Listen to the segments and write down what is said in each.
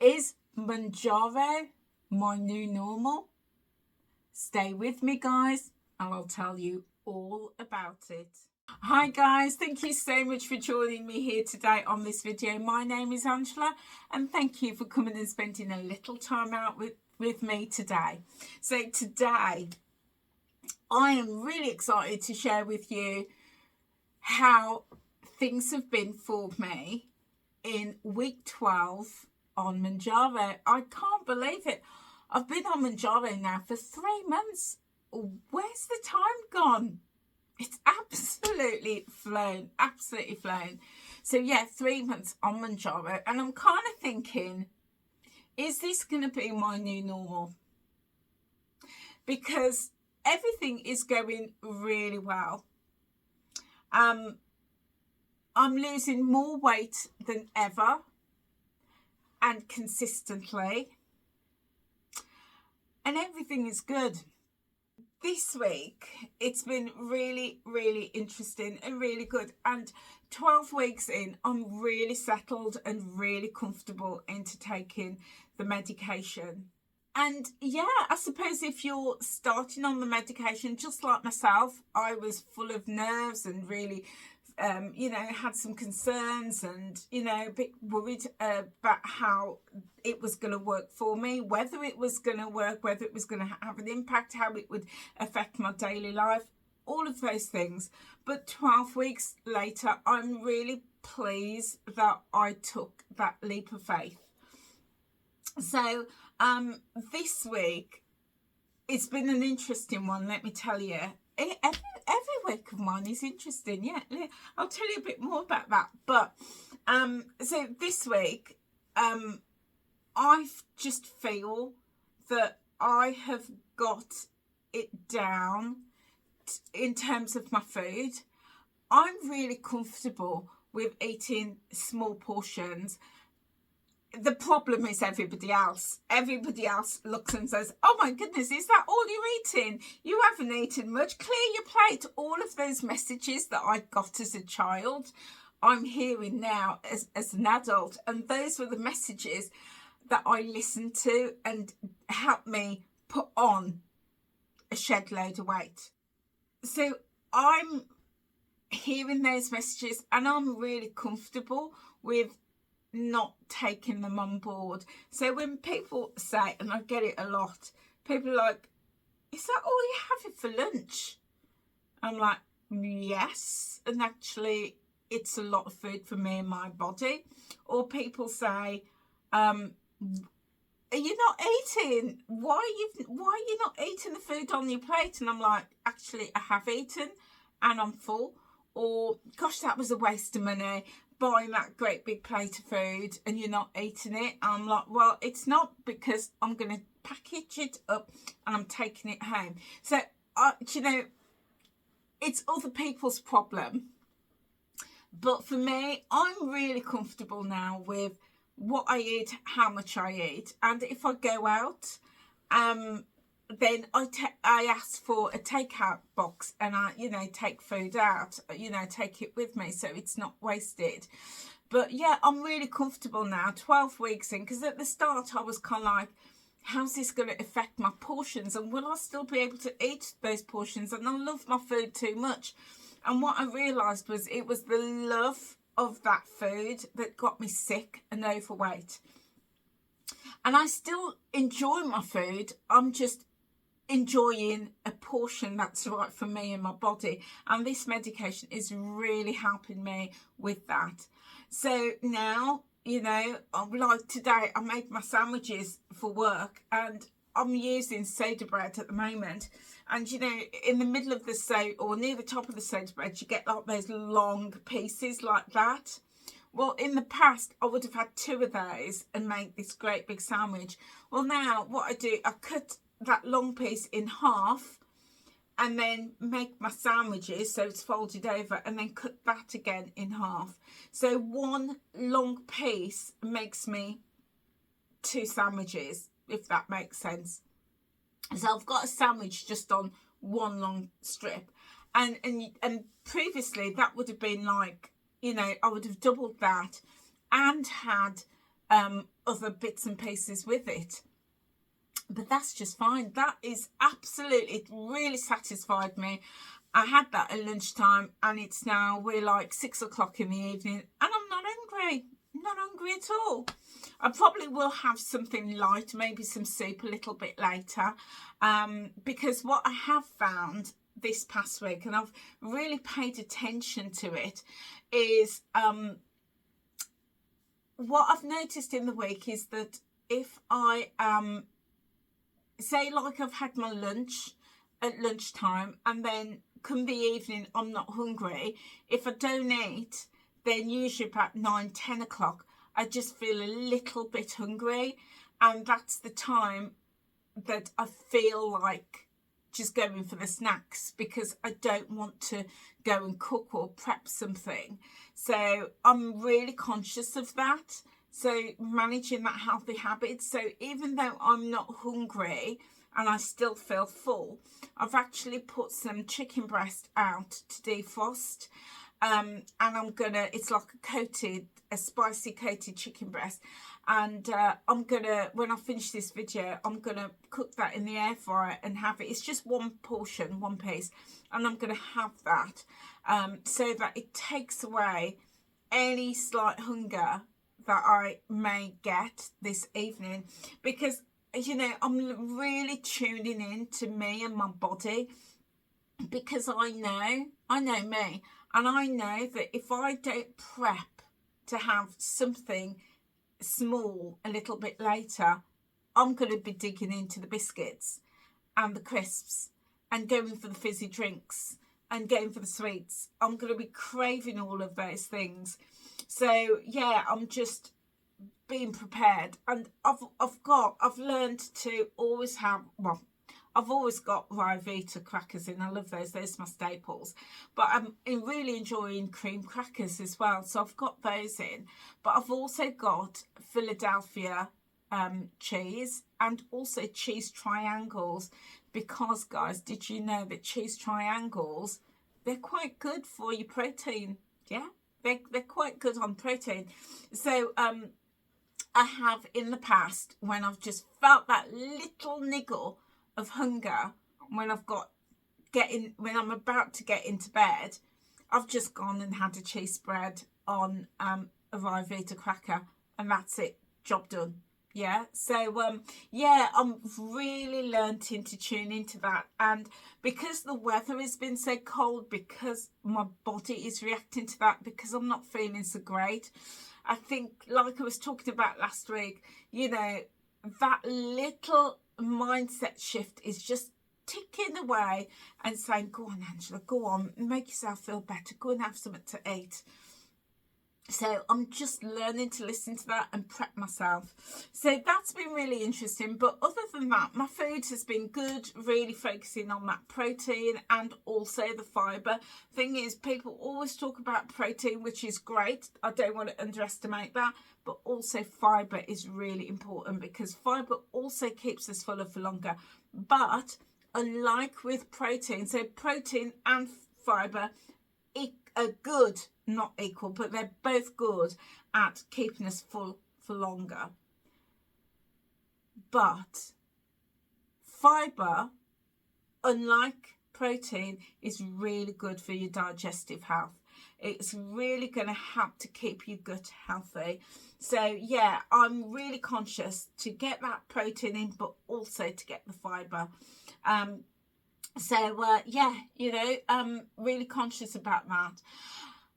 Is Mounjaro my new normal? Stay with me, guys, and I'll tell you all about it. Hi guys, thank you so much for joining me here today on this video. My name is Angela, and thank you for coming and spending a little time out with me today. So today I am really excited to share with you how things have been for me in week 12 on Mounjaro. I can't believe it. I've been on Mounjaro now for 3 months. Where's the time gone? It's absolutely flown, absolutely flown. So yeah, 3 months on Mounjaro, and I'm kind of thinking, is this going to be my new normal? Because everything is going really well. I'm losing more weight than ever and consistently, and everything is good. This week it's been really interesting and really good, and 12 weeks in I'm really settled and really comfortable into taking the medication. And yeah, I suppose if you're starting on the medication just like myself, I was full of nerves and really had some concerns and, a bit worried about how it was going to work for me, whether it was going to work, whether it was going to have an impact, how it would affect my daily life, all of those things. But 12 weeks later, I'm really pleased that I took that leap of faith. So this week, it's been an interesting one, let me tell you. Every week of mine is interesting. Yeah, I'll tell you a bit more about that. But so this week, I just feel that I have got it down in terms of my food. I'm really comfortable with eating small portions. The problem is everybody else. Everybody else looks and says, oh my goodness, is that all you're eating? You haven't eaten much. Clear your plate. All of those messages that I got as a child, I'm hearing now as an adult. And those were the messages that I listened to and helped me put on a shed load of weight. So I'm hearing those messages and I'm really comfortable with not taking them on board. So when people say, and I get it a lot, people are like, is that all you're having for lunch? I'm like, yes, and actually it's a lot of food for me and my body. Or people say, are you not eating? Why are you not eating the food on your plate? And I'm like, actually I have eaten and I'm full. Or gosh, that was a waste of money, buying that great big plate of food and you're not eating it. I'm like, well, it's not, because I'm going to package it up and I'm taking it home. So it's other people's problem, but for me, I'm really comfortable now with what I eat, how much I eat. And if I go out, then I ask for a takeout box and I, take food out, take it with me so it's not wasted. But yeah, I'm really comfortable now, 12 weeks in, because at the start I was kind of like, how's this going to affect my portions? And will I still be able to eat those portions? And I love my food too much. And what I realised was it was the love of that food that got me sick and overweight. And I still enjoy my food. I'm just enjoying a portion that's right for me and my body, and this medication is really helping me with that. So now, like today I made my sandwiches for work and I'm using soda bread at the moment, and in the middle of the soda, or near the top of the soda bread, you get like those long pieces like that. Well, in the past, I would have had 2 of those and make this great big sandwich. Well, now what I do, I cut that long piece in half and then make my sandwiches so it's folded over, and then cut that again in half. So one long piece makes me 2 sandwiches, if that makes sense. So I've got a sandwich just on one long strip, and previously that would have been like, I would have doubled that and had other bits and pieces with it. But that's just fine. That is absolutely, it really satisfied me. I had that at lunchtime, and it's now, we're like 6 o'clock in the evening, and I'm not hungry. Not hungry at all. I probably will have something light, maybe some soup a little bit later, because what I have found this past week, and I've really paid attention to it, is what I've noticed in the week is that if I say, like, I've had my lunch at lunchtime, and then come the evening I'm not hungry, if I don't eat, then usually about 9-10 o'clock I just feel a little bit hungry, and that's the time that I feel like just going for the snacks, because I don't want to go and cook or prep something. So I'm really conscious of that, so managing that healthy habit. So even though I'm not hungry and I still feel full, I've actually put some chicken breast out to defrost, and I'm gonna, it's like a spicy coated chicken breast, and I'm gonna, when I finish this video, I'm gonna cook that in the air fryer and have it. It's just one portion, one piece, and I'm gonna have that so that it takes away any slight hunger that I may get this evening, because, you know, I'm really tuning in to me and my body, because I know me, and I know that if I don't prep to have something small a little bit later, I'm going to be digging into the biscuits and the crisps and going for the fizzy drinks and going for the sweets. I'm going to be craving all of those things. So yeah, I'm just being prepared, and I've learned to always have, well, I've always got Ryvita crackers in. I love those. Those are my staples. But I'm really enjoying cream crackers as well. So I've got those in. But I've also got Philadelphia cheese, and also cheese triangles. Because, guys, did you know that cheese triangles, they're quite good for your protein? Yeah, they're quite good on protein. So I have in the past, when I've just felt that little niggle of hunger, when when I'm about to get into bed, I've just gone and had a cheese spread on a Ryvita cracker, and that's it, job done. Yeah, so yeah, I'm really learned to tune into that, and because the weather has been so cold, because my body is reacting to that, because I'm not feeling so great, I think, like I was talking about last week, you know, that little mindset shift is just ticking away and saying, go on, Angela, go on, make yourself feel better, go and have something to eat. So I'm just learning to listen to that and prep myself. So that's been really interesting. But other than that, my food has been good, really focusing on that protein and also the fibre. Thing is, people always talk about protein, which is great. I don't want to underestimate that. But also fibre is really important, because fibre also keeps us fuller for longer. But unlike with protein, so protein and fibre are good, not equal, but they're both good at keeping us full for longer. But fibre, unlike protein, is really good for your digestive health. It's really going to help to keep your gut healthy. So yeah, I'm really conscious to get that protein in, but also to get the fibre. So yeah, you know, I'm really conscious about that.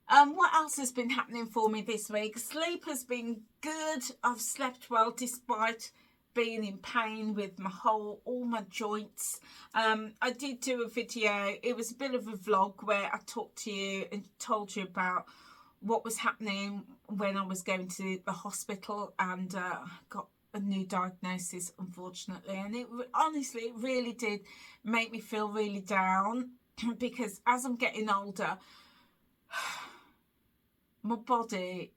What else has been happening for me this week? Sleep has been good. I've slept well despite being in pain with all my joints. I did do a video. It was a bit of a vlog where I talked to you and told you about what was happening when I was going to the hospital, and got a new diagnosis, unfortunately, and it honestly, it really did make me feel really down, because as I'm getting older, my body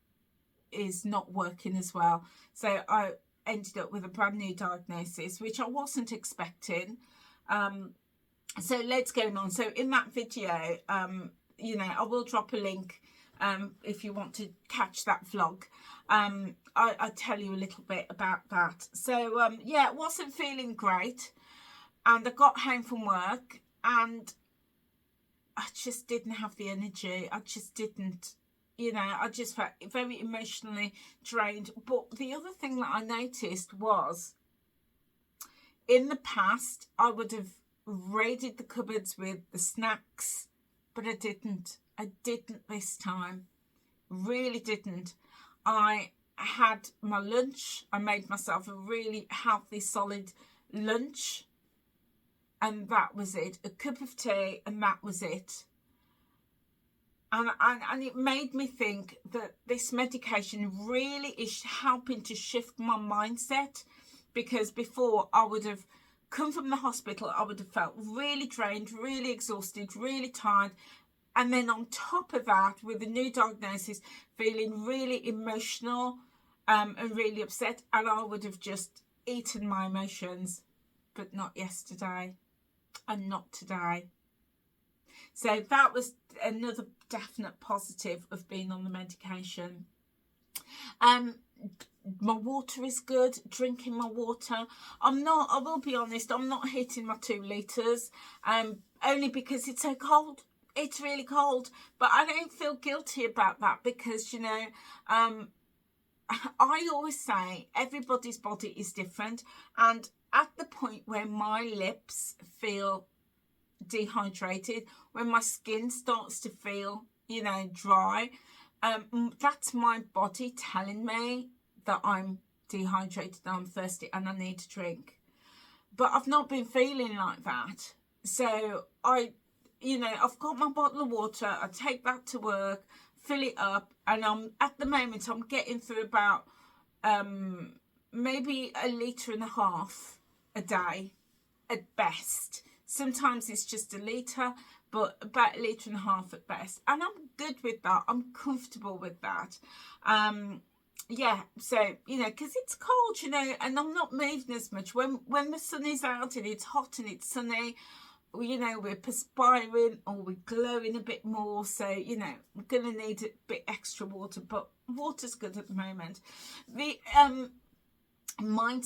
is not working as well. So I ended up with a brand new diagnosis, which I wasn't expecting. So let's go on. So in that video, you know, I will drop a link if you want to catch that vlog. I tell you a little bit about that. So yeah, wasn't feeling great, and I got home from work and I just didn't have the energy. I just didn't, you know, I just felt very emotionally drained. But the other thing that I noticed was, in the past, I would have raided the cupboards with the snacks, but I didn't. I didn't this time. Really didn't. I had my lunch. I made myself a really healthy, solid lunch. And that was it. A cup of tea, and that was it. And it made me think that this medication really is helping to shift my mindset, because before I would have come from the hospital, I would have felt really drained, really exhausted, really tired. And then on top of that, with a new diagnosis, feeling really emotional and really upset. And I would have just eaten my emotions, but not yesterday. And not today. So that was another definite positive of being on the medication. My water is good, drinking my water. I will be honest, I'm not hitting my 2 litres, only because it's so cold. It's really cold, but I don't feel guilty about that, because, you know, I always say everybody's body is different, and at the point where my lips feel dehydrated, when my skin starts to feel, you know, dry, that's my body telling me that I'm dehydrated, I'm thirsty, and I need to drink. But I've not been feeling like that. So I've got my bottle of water, I take that to work, fill it up, and at the moment I'm getting through about maybe 1.5 litres a day at best. Sometimes it's just 1 litre, but about 1.5 litres at best. And I'm good with that. I'm comfortable with that. Yeah, so, you know, because it's cold, you know, and I'm not moving as much. When the sun is out and it's hot and it's sunny, you know, we're perspiring or we're glowing a bit more. So, you know, we're going to need a bit extra water, but water's good at the moment. The my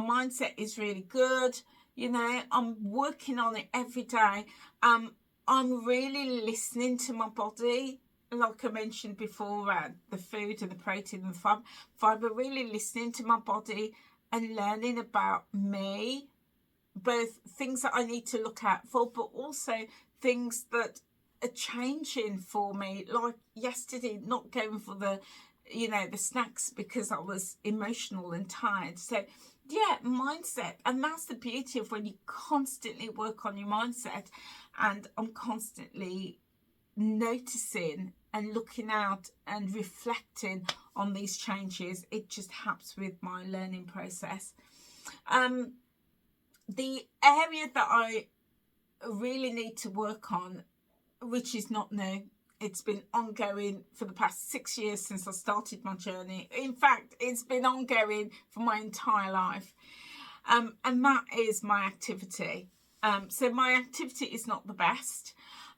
mindset is really good. You know, I'm working on it every day. I'm really listening to my body, like I mentioned before, the food and the protein and the fiber, really listening to my body and learning about me, both things that I need to look out for, but also things that are changing for me, like yesterday, not going for the, you know, the snacks because I was emotional and tired. So yeah, mindset. And that's the beauty of when you constantly work on your mindset. And I'm constantly noticing and looking out and reflecting on these changes. It just helps with my learning process. The area that I really need to work on, which is not new, it's been ongoing for the past 6 years since I started my journey. In fact, it's been ongoing for my entire life. And that is my activity. So my activity is not the best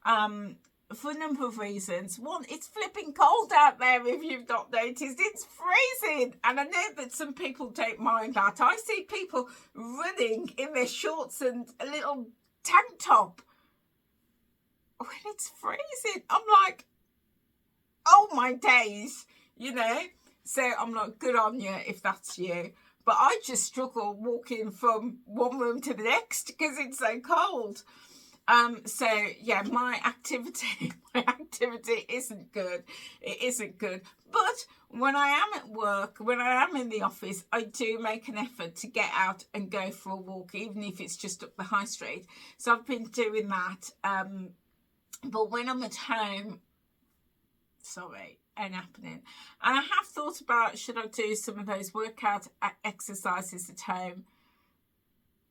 for a number of reasons. One, it's flipping cold out there, if you've not noticed. It's freezing. And I know that some people don't mind that. I see people running in their shorts and a little tank top when it's freezing. I'm like, oh my days, you know. So I'm like, good on you if that's you. But I just struggle walking from one room to the next because it's so cold. So yeah, my activity isn't good. It isn't good. But when I am at work, when I am in the office, I do make an effort to get out and go for a walk, even if it's just up the high street. So I've been doing that. But when I'm at home, ain't happening. And I have thought about, should I do some of those workout exercises at home?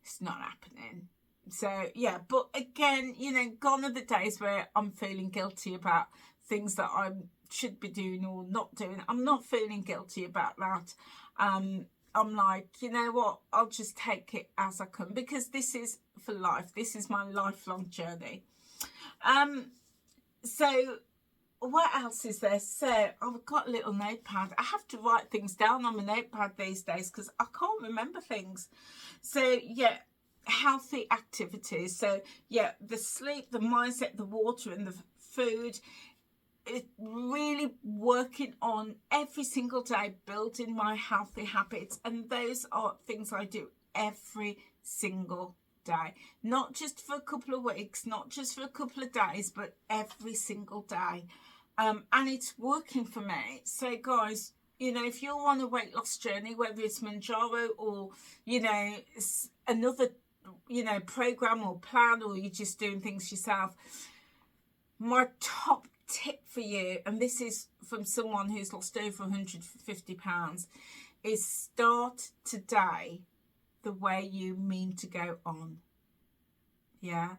It's not happening. So yeah, but again, you know, gone are the days where I'm feeling guilty about things that I should be doing or not doing. I'm not feeling guilty about that. I'm like, you know what, I'll just take it as I come, because this is for life. This is my lifelong journey. So what else is there? So I've got a little notepad. I have to write things down on my notepad these days because I can't remember things. So yeah, healthy activities. So yeah, the sleep, the mindset, the water, and the food. It really working on every single day, building my healthy habits, and those are things I do every single day, not just for a couple of weeks, not just for a couple of days, but every single day. And it's working for me. So guys, you know, if you're on a weight loss journey, whether it's Mounjaro or, you know, another, you know, program or plan, or you're just doing things yourself, my top tip for you, and this is from someone who's lost over 150 pounds, is start today the way you mean to go on. Yeah.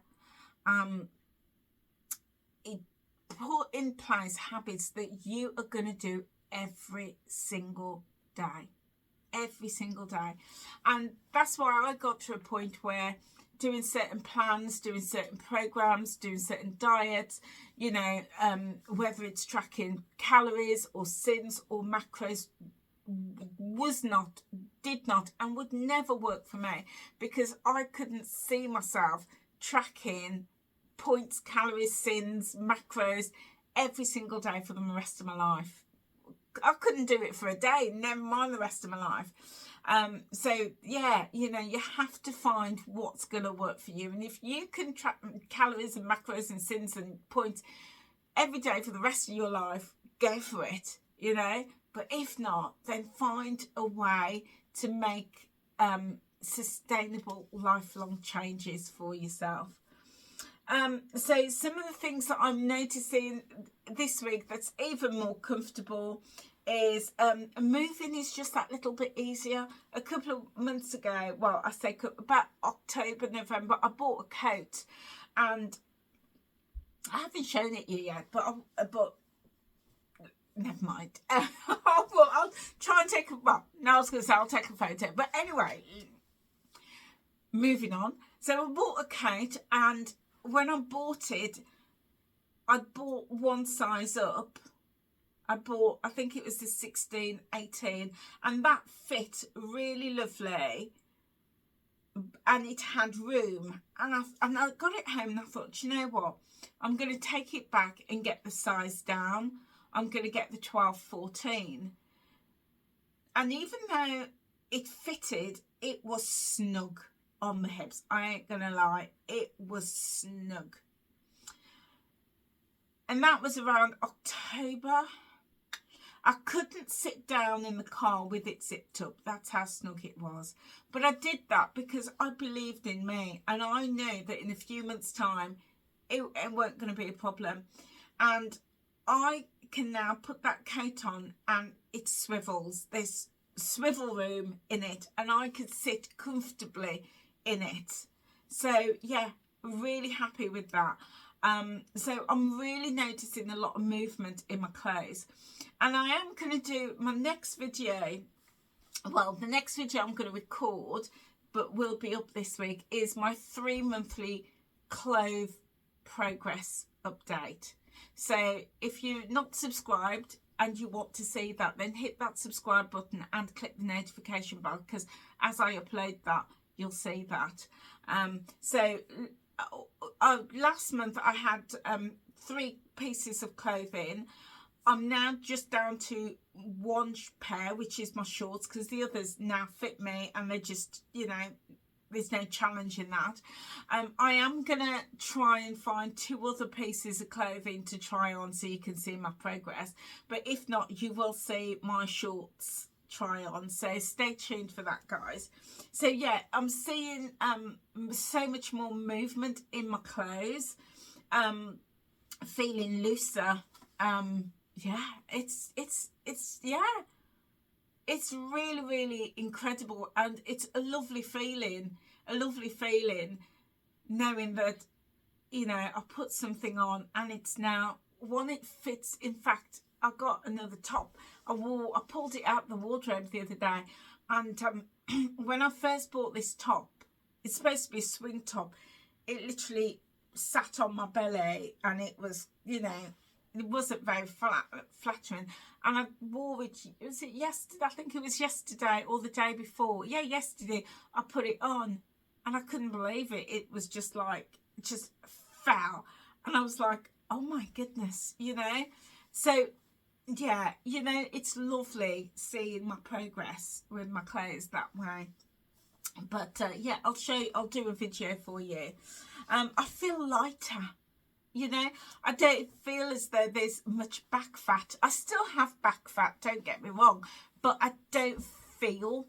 Put in place habits that you are going to do every single day. Every single day. And that's why I got to a point where doing certain plans, doing certain programs, doing certain diets, you know, whether it's tracking calories or sins or macros, did not and would never work for me, because I couldn't see myself tracking points, calories, sins, macros every single day for the rest of my life. I couldn't do it for a day, never mind the rest of my life. So yeah, you know, you have to find what's going to work for you. And if you can track calories and macros and sins and points every day for the rest of your life, go for it, you know. But if not, then find a way to make sustainable lifelong changes for yourself. So some of the things that I'm noticing this week that's even more comfortable is moving is just that little bit easier. A couple of months ago, well, I say about October, November, I bought a coat, and I haven't shown it you yet, but never mind. I'll try and take a, well, no, I was going to say I'll take a photo, but anyway, moving on. So I bought a coat, and when I bought it, I bought one size up. I think it was the 16, 18, and that fit really lovely, and it had room, and I got it home, and I thought, you know what, I'm going to take it back and get the size down. I'm going to get the 12, 14, and even though it fitted, it was snug on the hips. I ain't gonna lie, it was snug. And that was around October. I couldn't sit down in the car with it zipped up. That's how snug it was. But I did that because I believed in me, and I knew that in a few months' time it weren't going to be a problem. And I can now put that coat on, and it swivels. There's swivel room in it, and I could sit comfortably in it. So yeah, really happy with that. So I'm really noticing a lot of movement in my clothes, and I am going to do my next video. Well, the next video I'm going to record, but will be up this week, is my 3 monthly clothes progress update. So if you're not subscribed and you want to see that, then hit that subscribe button and click the notification bell, because as I upload that, you'll see that. Last month I had 3 pieces of clothing. I'm now just down to 1 pair, which is my shorts, because the others now fit me, and they're just, you know, there's no challenge in that. I am going to try and find 2 other pieces of clothing to try on so you can see my progress. But if not, you will see my shorts try on. So stay tuned for that, guys. So yeah, I'm seeing so much more movement in my clothes. Feeling looser. Yeah, it's really, really incredible, and it's a lovely feeling knowing that, you know, I put something on and it's now, one, it fits. In fact, I got another top I pulled it out of the wardrobe the other day, and when I first bought this top, it's supposed to be a swing top, it literally sat on my belly, and it was, you know, it wasn't very flattering. And I wore it, was it yesterday? I think it was yesterday or the day before. Yeah, yesterday I put it on and I couldn't believe it. It was just like, just fell. And I was like, oh my goodness, you know. So yeah, you know, it's lovely seeing my progress with my clothes that way. But yeah, I'll show you, I'll do a video for you. I feel lighter, you know. I don't feel as though there's much back fat. I still have back fat, don't get me wrong, but I don't feel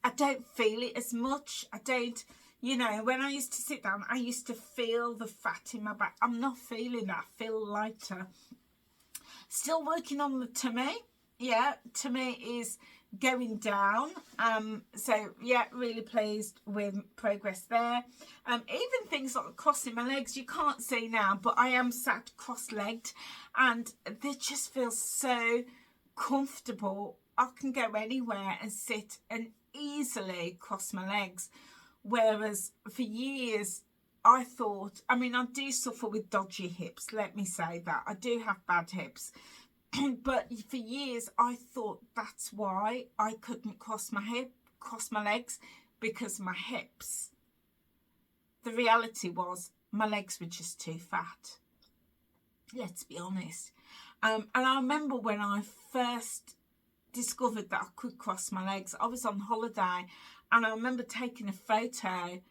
it as much. I don't, you know, when I used to sit down, I used to feel the fat in my back. I'm not feeling that. I feel lighter. Still working on the tummy. Yeah, tummy is going down. So yeah, really pleased with progress there. Even things like crossing my legs, you can't see now, but I am sat cross-legged and they just feel so comfortable. I can go anywhere and sit and easily cross my legs, whereas for years I thought, I mean, I do suffer with dodgy hips, let me say that. I do have bad hips. But for years I thought that's why I couldn't cross my legs, because of my hips. The reality was my legs were just too fat. Let's be honest. And I remember when I first discovered that I could cross my legs, I was on holiday and I remember taking a photo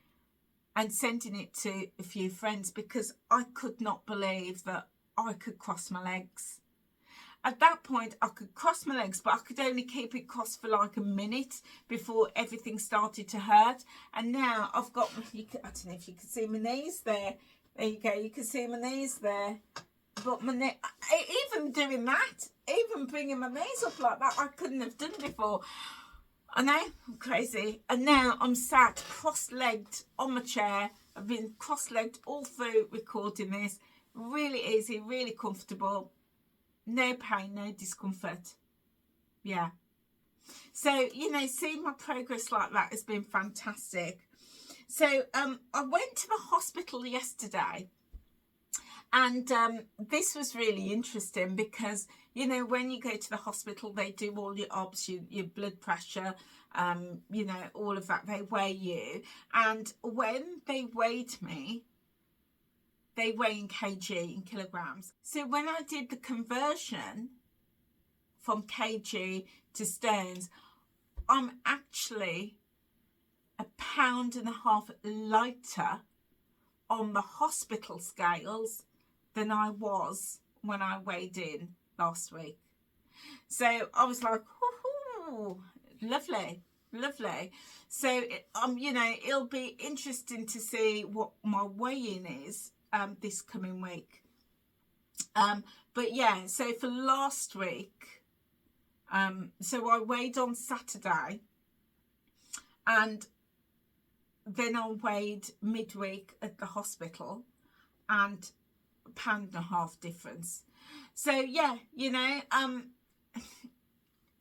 and sending it to a few friends because I could not believe that I could cross my legs. At that point, I could cross my legs, but I could only keep it crossed for like a minute before everything started to hurt. And now I've got, I don't know if you can see my knees there. There you go, you can see my knees there. But my knee, even doing that, even bringing my knees up like that, I couldn't have done before. I know, I'm crazy. And now I'm sat cross-legged on my chair. I've been cross-legged all through recording this. Really easy, really comfortable. No pain, no discomfort. Yeah. So, you know, seeing my progress like that has been fantastic. So, I went to the hospital yesterday. And this was really interesting because, you know, when you go to the hospital, they do all your obs, your blood pressure, you know, all of that. They weigh you. And when they weighed me, they weigh in kg, in kilograms. So when I did the conversion from kg to stones, I'm actually 1.5 pounds lighter on the hospital scales than I was when I weighed in last week. So I was like, whoo, lovely, lovely. So, you know, it'll be interesting to see what my weigh-in is this coming week. But yeah, so for last week, so I weighed on Saturday and then I weighed midweek at the hospital and 1.5 pounds difference. So yeah, you know,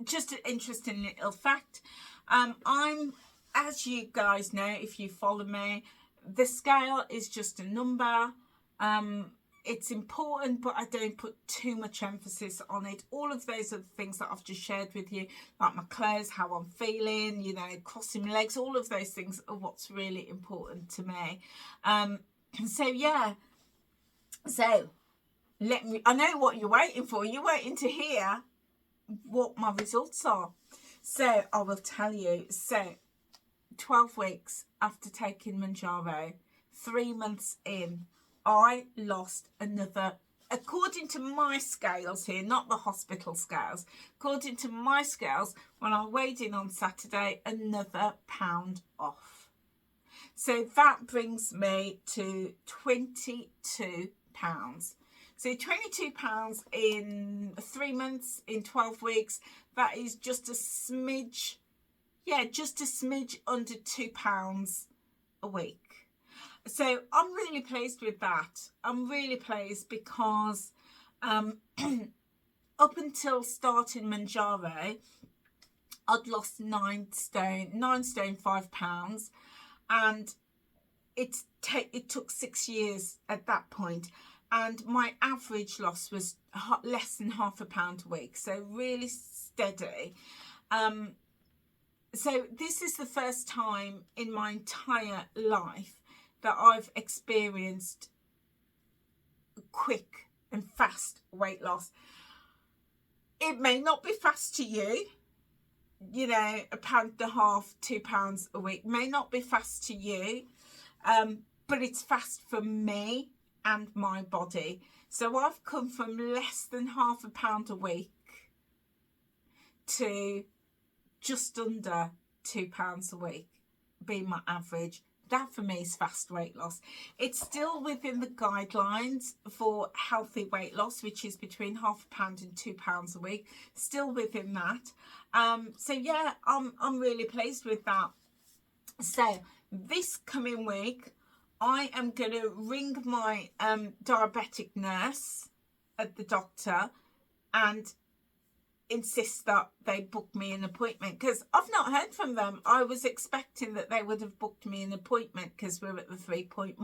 just an interesting little fact. I'm, as you guys know, if you follow me, the scale is just a number. It's important, but I don't put too much emphasis on it. All of those are the things that I've just shared with you, like my clothes, how I'm feeling, you know, crossing my legs, all of those things are what's really important to me. So yeah, so I know what you're waiting for. You're waiting to hear what my results are. So I will tell you. So 12 weeks after taking Mounjaro, 3 months in, I lost another, according to my scales here, not the hospital scales, according to my scales, when I weighed in on Saturday, another pound off. So that brings me to 22 pounds. So 22 pounds in 3 months, in 12 weeks, that is just a smidge, yeah, just a smidge under 2 pounds a week. So I'm really pleased with that. I'm really pleased because up until starting Mounjaro, I'd lost 9 stone 5 pounds, and it took 6 years at that point. and my average loss was less than £0.5 a week, so really steady. So this is the first time in my entire life that I've experienced quick and fast weight loss. It may not be fast to you, you know, £1.50, £2 a week may not be fast to you, but it's fast for me and my body. So I've come from less than £0.5 a week to just under £2 a week being my average. That for me is fast weight loss. It's still within the guidelines for healthy weight loss, which is between £0.5 and £2 a week. Still within that. So yeah, I'm really pleased with that. So this coming week, I am going to ring my diabetic nurse at the doctor and insist that they book me an appointment, because I've not heard from them. I was expecting that they would have booked me an appointment because we're at the 3-month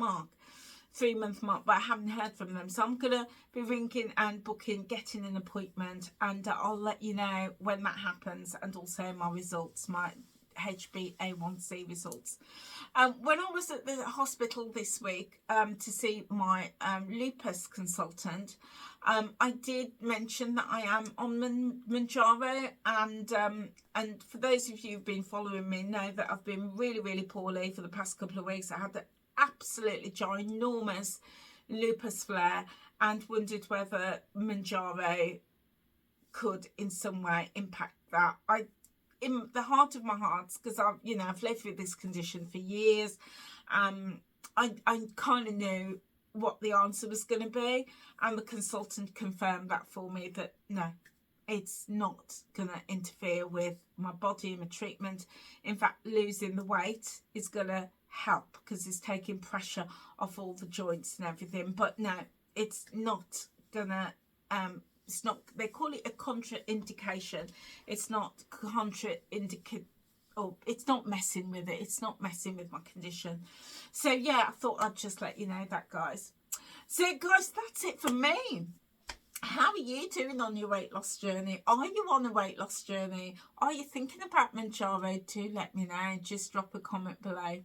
mark, but I haven't heard from them. So I'm gonna be ringing and booking, getting an appointment, and I'll let you know when that happens, and also my results, my HbA1c results. When I was at the hospital this week to see my lupus consultant, I did mention that I am on Mounjaro, and for those of you who've been following me know that I've been really poorly for the past couple of weeks. I had an absolutely ginormous lupus flare and wondered whether Mounjaro could in some way impact that. In the heart of my hearts, because I've lived with this condition for years, I kind of knew what the answer was going to be, and the consultant confirmed that for me, that no, it's not going to interfere with my body and my treatment. In fact, losing the weight is going to help because it's taking pressure off all the joints and everything. But no, it's not gonna it's not, they call it a contraindication. It's not it's not messing with it. It's not messing with my condition. So yeah, I thought I'd just let you know that, guys. So guys, that's it for me. How are you doing on your weight loss journey? Are you on a weight loss journey? Are you thinking about Mounjaro? Do let me know. Just drop a comment below.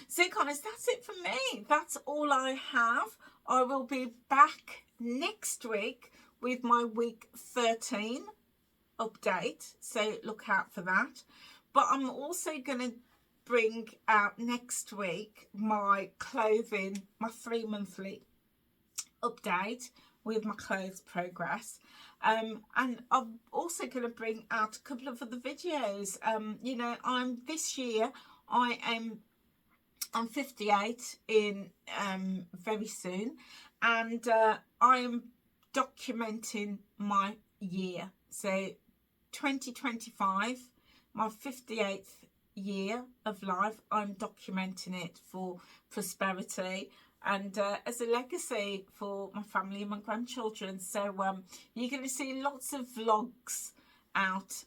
So guys, that's it for me. That's all I have. I will be back next week with my week 13 update, so look out for that. But I'm also going to bring out next week my clothing, my 3-monthly update with my clothes progress, and I'm also going to bring out a couple of other videos. You know, I'm 58 in very soon, and I am documenting my year. So 2025, my 58th year of life, I'm documenting it for prosperity and as a legacy for my family and my grandchildren. So you're going to see lots of vlogs out,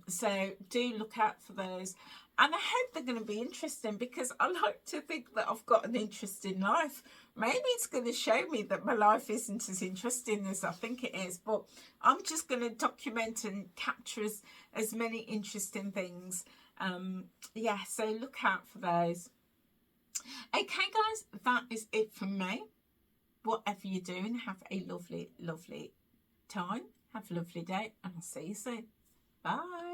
so do look out for those, and I hope they're going to be interesting, because I like to think that I've got an interesting life. Maybe it's going to show me that my life isn't as interesting as I think it is, but I'm just going to document and capture as many interesting things. Yeah, so look out for those. Okay guys, that is it from me. Whatever you're doing, have a lovely time. Have a lovely day, and I'll see you soon. Bye.